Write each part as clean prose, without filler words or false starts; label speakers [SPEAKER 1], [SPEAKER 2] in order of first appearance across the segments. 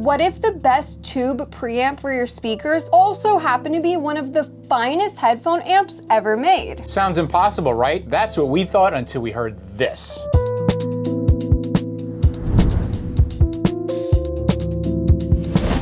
[SPEAKER 1] what if the best tube preamp for your speakers also happen to be one of the finest headphone amps ever made?
[SPEAKER 2] Sounds impossible, right? That's what we thought until we heard this.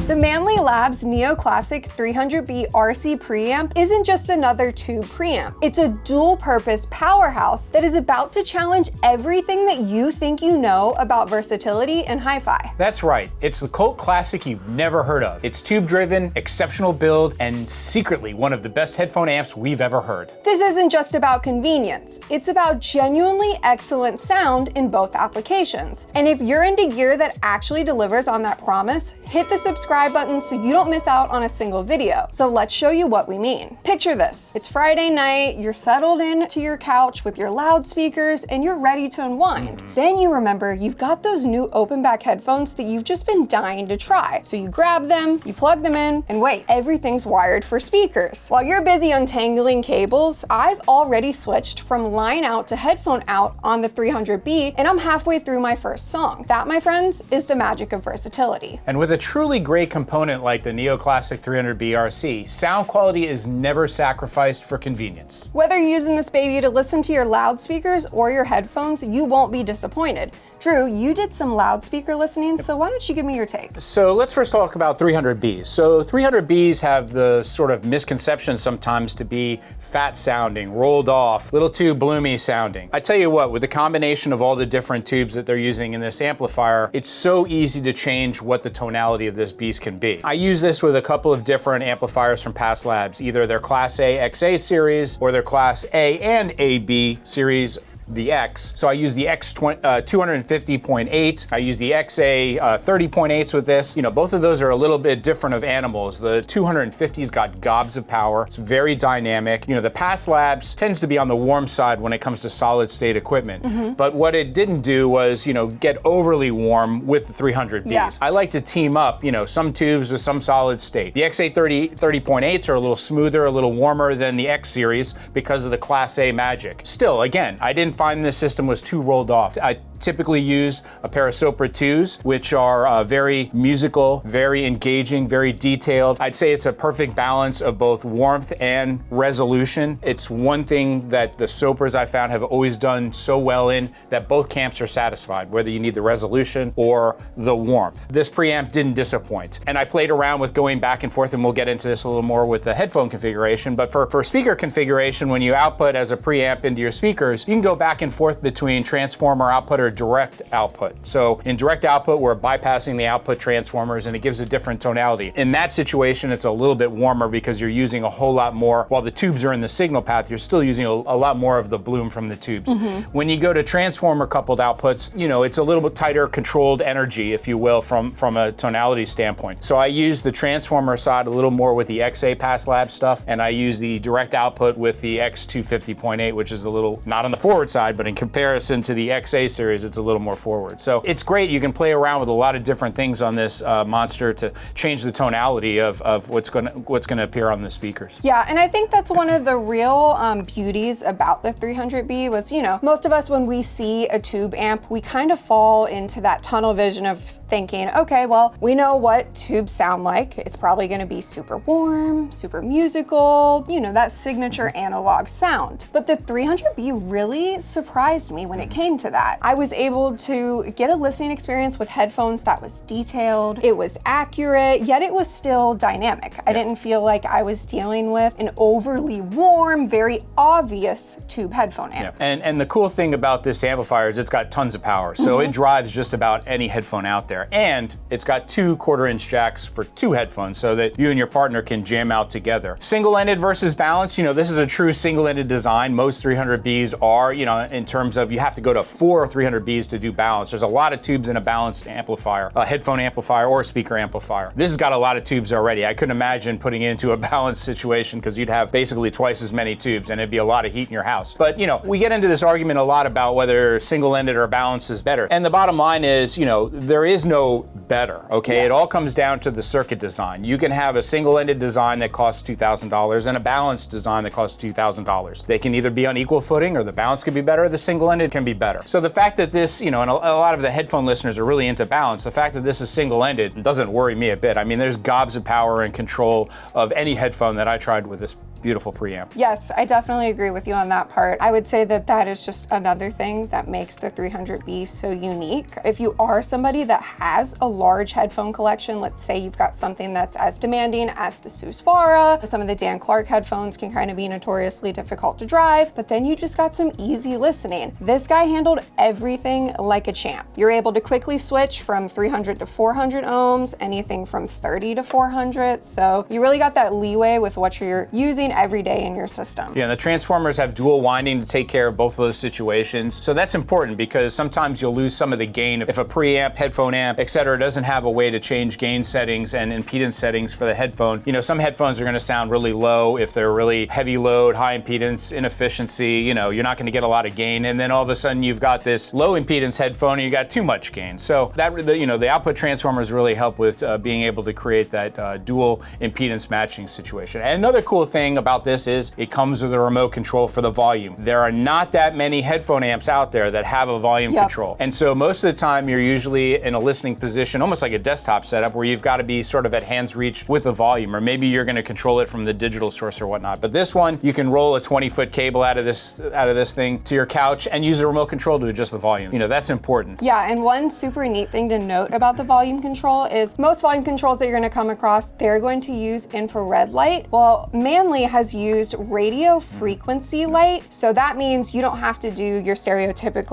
[SPEAKER 1] The Manley Labs Neoclassic 300B RC preamp isn't just another tube preamp. It's a dual-purpose powerhouse that is about to challenge everything that you think you know about versatility and hi-fi.
[SPEAKER 2] That's right. It's the cult classic you've never heard of. It's tube-driven, exceptional build, and secretly one of the best headphone amps we've ever heard.
[SPEAKER 1] This isn't just about convenience. It's about genuinely excellent sound in both applications. And if you're into gear that actually delivers on that promise, hit the subscribe button so you don't miss out on a single video. So let's show you what we mean. Picture this. It's Friday night, you're settled into your couch with your loudspeakers and you're ready to unwind. Then you remember you've got those new open back headphones that you've just been dying to try. So you grab them, you plug them in, and wait, everything's wired for speakers. While you're busy untangling cables, I've already switched from line out to headphone out on the 300B, and I'm halfway through my first song. That, my friends, is the magic of versatility.
[SPEAKER 2] And with a truly great component like the Neoclassic 300B RC, sound quality is never sacrificed for convenience.
[SPEAKER 1] Whether you're using this baby to listen to your loudspeakers or your headphones, you won't be disappointed. Drew, you did some loudspeaker listening, so why don't you give me your take?
[SPEAKER 2] So let's first talk about 300Bs. So 300Bs have the sort of misconception sometimes to be fat sounding, rolled off, little too bloomy sounding. I tell you what, with the combination of all the different tubes that they're using in this amplifier, it's so easy to change what the tonality of this beast can be. I use this with a couple of different amplifiers from past labs, either their Class A XA series or their Class A and AB series, the X. So I use the X 250.8. I use the XA 30.8s with this. You know, both of those are a little bit different of animals. The 250's got gobs of power. It's very dynamic. You know, the past labs tends to be on the warm side when it comes to solid state equipment. But what it didn't do was, you know, get overly warm with the 300Bs.
[SPEAKER 1] Yeah.
[SPEAKER 2] I like to team up, you know, some tubes with some solid state. The XA 30.8s are a little smoother, a little warmer than the X series because of the Class A magic. Still, again, I didn't find this system was too rolled off. I typically use a pair of Sopra 2s, which are very musical, very engaging, very detailed. I'd say it's a perfect balance of both warmth and resolution. It's one thing that the Sopras I found have always done so well in that both camps are satisfied, whether you need the resolution or the warmth. This preamp didn't disappoint. And I played around with going back and forth, and we'll get into this a little more with the headphone configuration, but for speaker configuration, when you output as a preamp into your speakers, you can go back and forth between transformer output or direct output. So in direct output, we're bypassing the output transformers and it gives a different tonality. In that situation, it's a little bit warmer because you're using a whole lot more. While the tubes are in the signal path, you're still using a lot more of the bloom from the tubes. When you go to transformer coupled outputs, you know, it's a little bit tighter controlled energy, if you will, from a tonality standpoint. So I use the transformer side a little more with the XA Pass Lab stuff, and I use the direct output with the X250.8, which is a little, not on the forward side, but in comparison to the XA series, it's a little more forward. So it's great. You can play around with a lot of different things on this monster to change the tonality of what's gonna appear on the speakers.
[SPEAKER 1] Yeah, and I think that's one of the real beauties about the 300B was, you know, most of us when we see a tube amp, we kind of fall into that tunnel vision of thinking, okay, well, we know what tubes sound like. It's probably gonna be super warm, super musical, you know, that signature analog sound. But the 300B really surprised me when it came to that. I was able to get a listening experience with headphones that was detailed, it was accurate, yet it was still dynamic. I didn't feel like I was dealing with an overly warm, very obvious tube headphone amp.
[SPEAKER 2] And the cool thing about this amplifier is it's got tons of power. So it drives just about any headphone out there. And it's got 2 1/4-inch jacks for 2 headphones so that you and your partner can jam out together. Single-ended versus balanced, you know, this is a true single-ended design. Most 300Bs are, you know, in terms of you have to go to 4 300Bs to do balance. There's a lot of tubes in a balanced amplifier, a headphone amplifier or a speaker amplifier. This has got a lot of tubes already. I couldn't imagine putting it into a balanced situation because you'd have basically twice as many tubes and it'd be a lot of heat in your house. But, you know, we get into this argument a lot about whether single-ended or balanced is better. And the bottom line is, you know, there is no better, okay? It all comes down to the circuit design. You can have a single-ended design that costs $2,000 and a balanced design that costs $2,000. They can either be on equal footing or the balance could be be better, the single-ended can be better. So the fact that this, and a lot of the headphone listeners are really into balance, the fact that this is single-ended doesn't worry me a bit. I mean, there's gobs of power and control of any headphone that I tried with this beautiful preamp.
[SPEAKER 1] Yes, I definitely agree with you on that part. I would say that that is just another thing that makes the 300B so unique. If you are somebody that has a large headphone collection, let's say you've got something that's as demanding as the Susvara, some of the Dan Clark headphones can kind of be notoriously difficult to drive, but then you just got some easy listening. This guy handled everything like a champ. You're able to quickly switch from 300 to 400 ohms, anything from 30 to 400, so you really got that leeway with what you're using every day in your system.
[SPEAKER 2] Yeah, and the transformers have dual winding to take care of both of those situations. So that's important because sometimes you'll lose some of the gain if a preamp, headphone amp, etc. doesn't have a way to change gain settings and impedance settings for the headphone. Some headphones are going to sound really low if they're really heavy load, high impedance, inefficiency, you're not going to get a lot of gain. And then all of a sudden you've got this low impedance headphone and you got too much gain. So that, the output transformers really help with being able to create that dual impedance matching situation. And another cool thing about this is it comes with a remote control for the volume. There are not that many headphone amps out there that have a volume control. And so most of the time you're usually in a listening position, almost like a desktop setup, where you've got to be sort of at hand's reach with the volume, or maybe you're going to control it from the digital source or whatnot. But this one, you can roll a 20-foot cable out of this thing to your couch and use the remote control to adjust the volume. That's important.
[SPEAKER 1] Yeah, and one super neat thing to note about the volume control is most volume controls that you're going to come across, they're going to use infrared light. Well, Manley has used radio frequency light, so that means you don't have to do your stereotypical,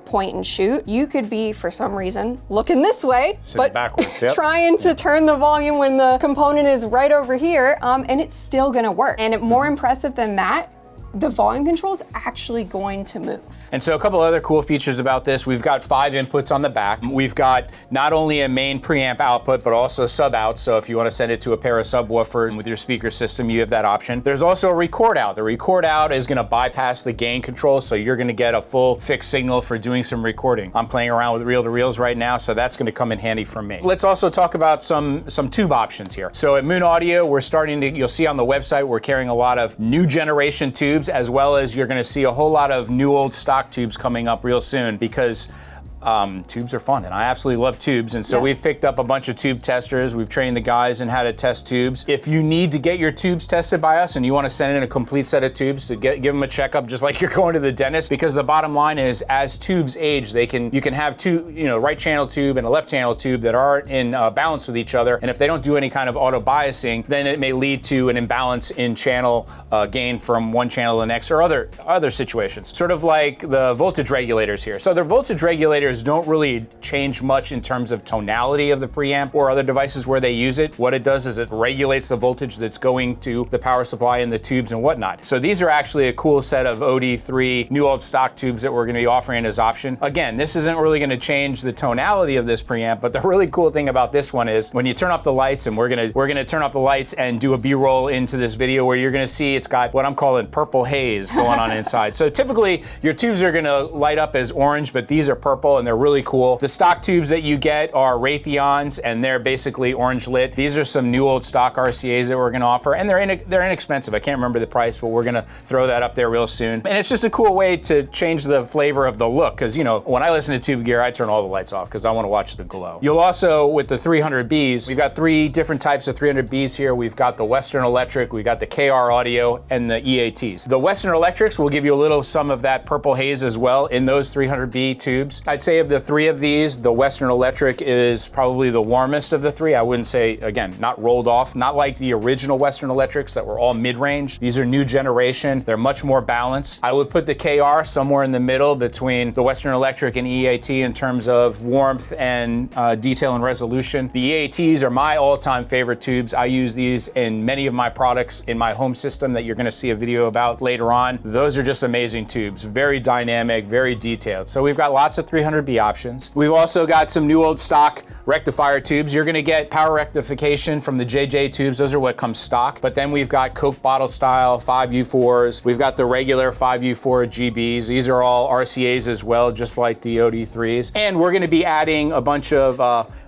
[SPEAKER 1] point and shoot. You could be, for some reason, looking this way, but
[SPEAKER 2] backwards,
[SPEAKER 1] trying to turn the volume when the component is right over here, and it's still gonna work. And more impressive than that, the volume control is actually going to move.
[SPEAKER 2] And so a couple other cool features about this, we've got 5 inputs on the back. We've got not only a main preamp output, but also sub out. So if you want to send it to a pair of subwoofers with your speaker system, you have that option. There's also a record out. The record out is going to bypass the gain control, so you're going to get a full fixed signal for doing some recording. I'm playing around with reel-to-reels right now, so that's going to come in handy for me. Let's also talk about some tube options here. So at Moon Audio, we're starting to, you'll see on the website, we're carrying a lot of new generation tubes, as well as you're going to see a whole lot of new old stock tubes coming up real soon, because tubes are fun, and I absolutely love tubes, and so we've picked up a bunch of tube testers. We've trained the guys in how to test tubes. If you need to get your tubes tested by us and you want to send in a complete set of tubes to give them a checkup, just like you're going to the dentist, because the bottom line is, as tubes age, you can have two, right channel tube and a left channel tube that aren't in balance with each other, and if they don't do any kind of auto biasing, then it may lead to an imbalance in channel gain from one channel to the next, or other situations. Sort of like the voltage regulators here. So the voltage regulators don't really change much in terms of tonality of the preamp or other devices where they use it. What it does is it regulates the voltage that's going to the power supply and the tubes and whatnot. So these are actually a cool set of OD3 new old stock tubes that we're going to be offering as option. Again, this isn't really going to change the tonality of this preamp, but the really cool thing about this one is when you turn off the lights, and we're gonna turn off the lights and do a B-roll into this video where you're going to see it's got what I'm calling purple haze going on inside. So typically your tubes are going to light up as orange, but these are purple and they're really cool. The stock tubes that you get are Raytheons, and they're basically orange lit. These are some new old stock RCAs that we're going to offer, and they're inexpensive. I can't remember the price, but we're going to throw that up there real soon. And it's just a cool way to change the flavor of the look, because when I listen to tube gear, I turn all the lights off because I want to watch the glow. You'll also, with the 300Bs, we've got 3 different types of 300Bs here. We've got the Western Electric, we've got the KR Audio, and the EATs. The Western Electrics will give you a little some of that purple haze as well in those 300B tubes. I'd say of the 3 of these, the Western Electric is probably the warmest of the 3. I wouldn't say, again, not rolled off, not like the original Western Electrics that were all mid-range. These are new generation. They're much more balanced. I would put the KR somewhere in the middle between the Western Electric and EAT in terms of warmth and detail and resolution. The EATs are my all-time favorite tubes. I use these in many of my products in my home system that you're going to see a video about later on. Those are just amazing tubes. Very dynamic, very detailed. So we've got lots of 300 300B options. We've also got some new old stock rectifier tubes. You're gonna get power rectification from the JJ tubes. Those are what comes stock. But then we've got Coke bottle style 5U4s. We've got the regular 5U4 GBs. These are all RCAs as well, just like the OD3s. And we're gonna be adding a bunch of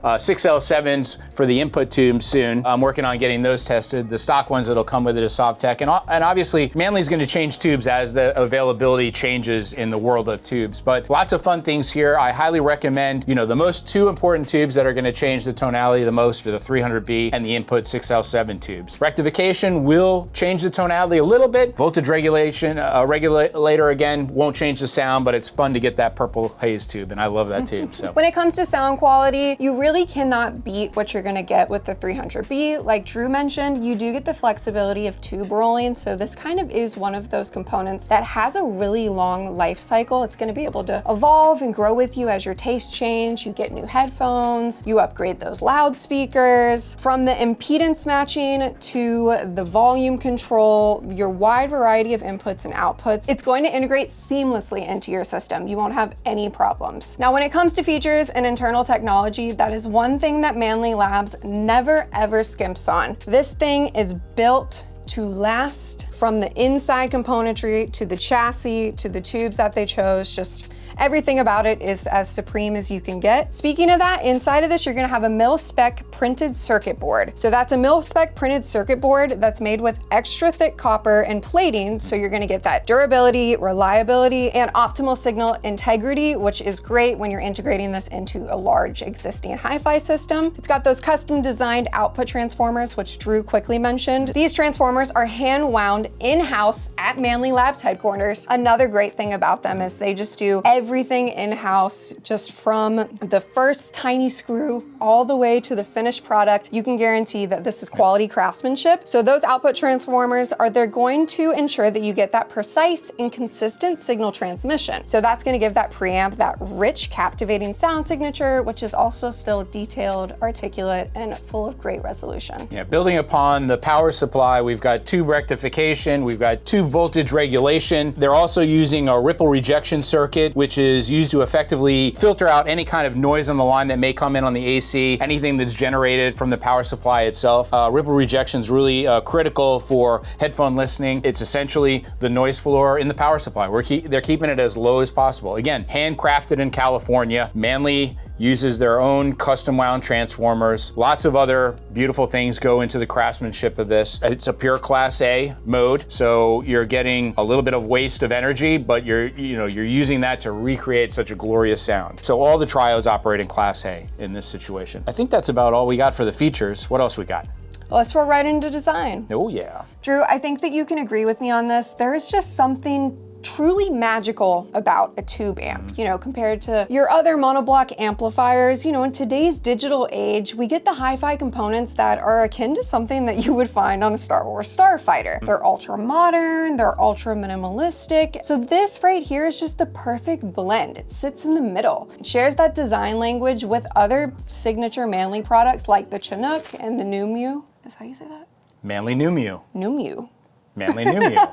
[SPEAKER 2] 6L7s for the input tubes soon. I'm working on getting those tested. The stock ones that'll come with it is Sovtech. And obviously, Manley's gonna change tubes as the availability changes in the world of tubes. But lots of fun things here. I highly recommend, the two important tubes that are gonna change the tonality the most are the 300B and the input 6L7 tubes. Rectification will change the tonality a little bit. Voltage regulation, regulator again, won't change the sound, but it's fun to get that purple haze tube, and I love that tube. So
[SPEAKER 1] when it comes to sound quality, you really cannot beat what you're gonna get with the 300B. Like Drew mentioned, you do get the flexibility of tube rolling, so this kind of is one of those components that has a really long life cycle. It's gonna be able to evolve and grow with you as your tastes change. You get new headphones, you upgrade those loudspeakers. From the impedance matching to the volume control, your wide variety of inputs and outputs, it's going to integrate seamlessly into your system. You won't have any problems. Now, when it comes to features and internal technology, that is one thing that Manley Labs never ever skimps on. This thing is built to last, from the inside componentry to the chassis to the tubes that they chose. Just everything about it is as supreme as you can get. Speaking of that, inside of this, you're gonna have a mil-spec printed circuit board. So that's a mil-spec printed circuit board that's made with extra thick copper and plating. So you're gonna get that durability, reliability, and optimal signal integrity, which is great when you're integrating this into a large existing hi-fi system. It's got those custom designed output transformers, which Drew quickly mentioned. These transformers are hand wound in-house at Manley Labs headquarters. Another great thing about them is they just do everything in-house, just from the first tiny screw all the way to the finished product. You can guarantee that this is quality craftsmanship. So those output transformers they're going to ensure that you get that precise and consistent signal transmission. So that's gonna give that preamp that rich, captivating sound signature, which is also still detailed, articulate, and full of great resolution.
[SPEAKER 2] Yeah, building upon the power supply, we've got tube rectification, we've got tube voltage regulation. They're also using a ripple rejection circuit, which is used to effectively filter out any kind of noise on the line that may come in on the AC, anything that's generated from the power supply itself. Ripple rejection is really critical for headphone listening. It's essentially the noise floor in the power supply. They're keeping it as low as possible. Again, handcrafted in California. Manley uses their own custom wound transformers. Lots of other beautiful things go into the craftsmanship of this. It's a pure Class A mode, so you're getting a little bit of waste of energy, but you're using that to recreate such a glorious sound. So all the triodes operate in Class A in this situation. I think that's about all we got for the features. What else we got?
[SPEAKER 1] Let's roll right into design.
[SPEAKER 2] Oh yeah.
[SPEAKER 1] Drew, I think that you can agree with me on this. There is just something truly magical about a tube amp, compared to your other monoblock amplifiers. In today's digital age, we get the hi-fi components that are akin to something that you would find on a Star Wars starfighter. They're ultra modern, they're ultra minimalistic. So this right here is just the perfect blend. It sits in the middle. It shares that design language with other signature Manley products like the Chinook and the Numio. Is that how you say that?
[SPEAKER 2] Manley Numio.
[SPEAKER 1] Numio.
[SPEAKER 2] Manley Numio.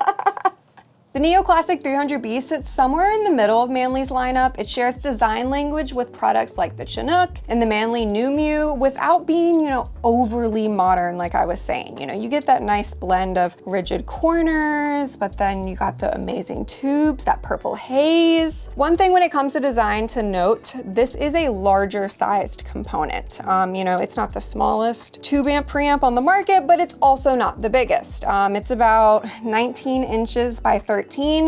[SPEAKER 1] The Neoclassic 300B sits somewhere in the middle of Manley's lineup. It shares design language with products like the Chinook and the Manley Numio without being, overly modern, like I was saying. You get that nice blend of rigid corners, but then you got the amazing tubes, that purple haze. One thing when it comes to design to note, this is a larger sized component. It's not the smallest tube amp preamp on the market, but it's also not the biggest. It's about 19 inches by 13.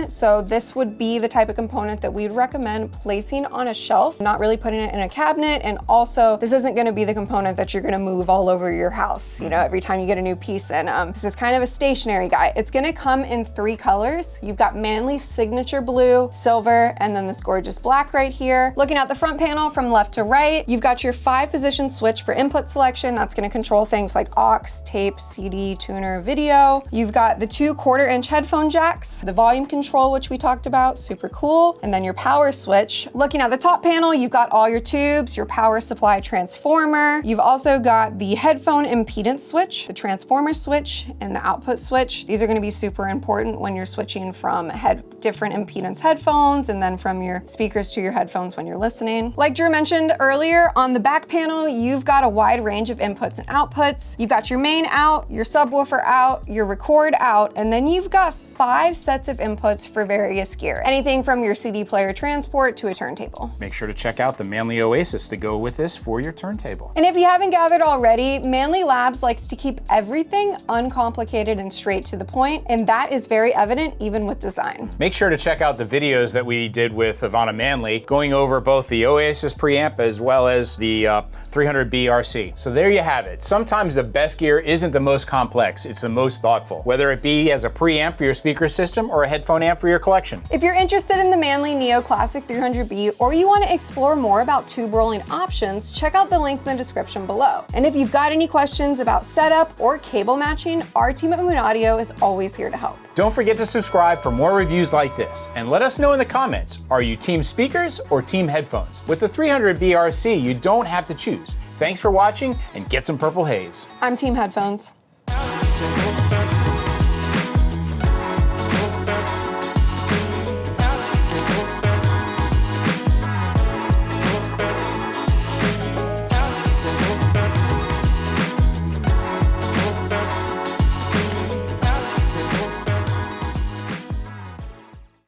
[SPEAKER 1] So this would be the type of component that we'd recommend placing on a shelf, not really putting it in a cabinet. And also, this isn't gonna be the component that you're gonna move all over your house, every time you get a new piece in. This is kind of a stationary guy. It's gonna come in 3 colors. You've got Manley's signature blue, silver, and then this gorgeous black right here. Looking at the front panel from left to right, you've got your 5-position switch for input selection. That's gonna control things like aux, tape, CD, tuner, video. You've got the 2 1/4-inch headphone jacks, the volume control, which we talked about, super cool. And then your power switch. Looking at the top panel, you've got all your tubes, your power supply transformer. You've also got the headphone impedance switch, the transformer switch, and the output switch. These are gonna be super important when you're switching from head different impedance headphones and then from your speakers to your headphones when you're listening. Like Drew mentioned earlier, on the back panel, you've got a wide range of inputs and outputs. You've got your main out, your subwoofer out, your record out, and then you've got 5 sets of inputs for various gear. Anything from your CD player transport to a turntable.
[SPEAKER 2] Make sure to check out the Manley Oasis to go with this for your turntable.
[SPEAKER 1] And if you haven't gathered already, Manley Labs likes to keep everything uncomplicated and straight to the point, and that is very evident even with design.
[SPEAKER 2] Make sure to check out the videos that we did with Ivana Manley, going over both the Oasis preamp as well as the 300B RC. So there you have it. Sometimes the best gear isn't the most complex, it's the most thoughtful, whether it be as a preamp for your speaker system or a headphone amp for your collection.
[SPEAKER 1] If you're interested in the Manley Neo Classic 300B or you want to explore more about tube rolling options, check out the links in the description below. And if you've got any questions about setup or cable matching, our team at Moon Audio is always here to help.
[SPEAKER 2] Don't forget to subscribe for more reviews like this, and let us know in the comments, are you team speakers or team headphones? With the 300B RC, you don't have to choose. Thanks for watching, and get some purple haze.
[SPEAKER 1] I'm Team Headphones.